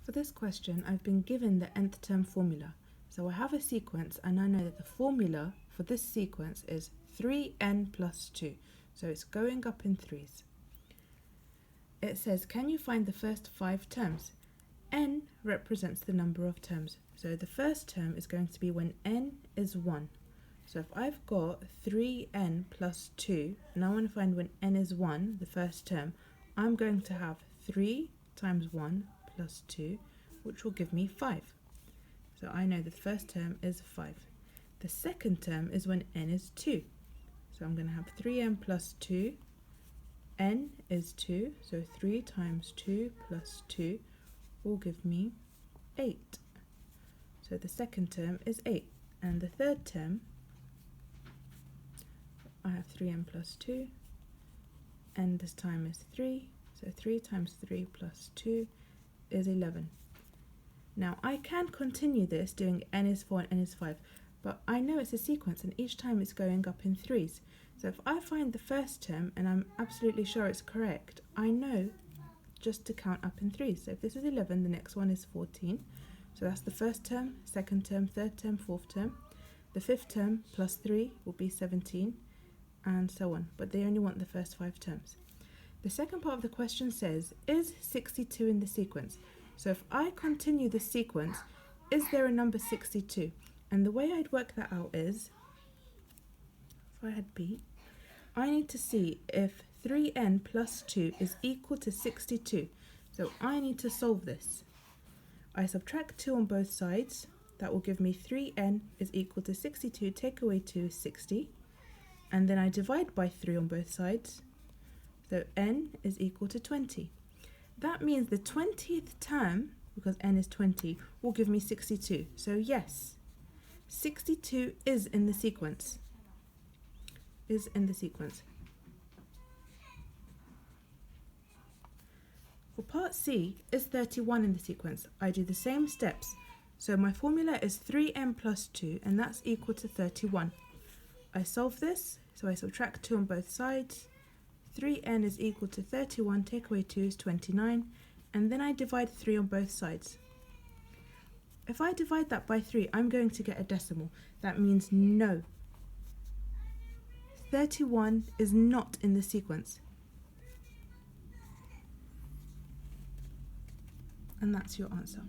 For this question, I've been given the nth term formula. So I have a sequence and I know that the formula for this sequence is 3n plus 2. So it's going up in threes. It says, can you find the first 5 terms? N represents the number of terms. So the first term is going to be when n is 1. So if I've got 3n plus 2, and I want to find when n is 1, the first term, I'm going to have 3 times 1 plus 2, which will give me 5. So I know the first term is 5. The second term is when n is 2. So I'm going to have 3n plus 2. N is 2, so 3 times 2 plus 2 will give me 8. So the second term is 8. And the third term, I have 3n plus 2. N this time is 3. So 3 times 3 plus 2 is 11. Now I can continue this doing n is 4 and n is 5, but I know it's a sequence and each time it's going up in threes. So if I find the first term and I'm absolutely sure it's correct, I know just to count up in threes. So if this is 11, the next one is 14. So that's the first term, second term, third term, fourth term. The fifth term plus 3 will be 17, and so on. But they only want the first 5 terms. The second part of the question says, is 62 in the sequence? So if I continue the sequence, is there a number 62? And the way I'd work that out is, if I had B, I need to see if 3n plus 2 is equal to 62. So I need to solve this. I subtract 2 on both sides. That will give me 3n is equal to 62. Take away 2 is 60. And then I divide by 3 on both sides. So n is equal to 20. That means the 20th term, because n is 20, will give me 62. So yes, 62 is in the sequence. Is in the sequence. For part C, is 31 in the sequence? I do the same steps. So my formula is 3n plus 2, and that's equal to 31. I solve this, so I subtract 2 on both sides. 3n is equal to 31, take away 2 is 29, and then I divide 3 on both sides. If I divide that by 3, I'm going to get a decimal. That means no. 31 is not in the sequence. And that's your answer.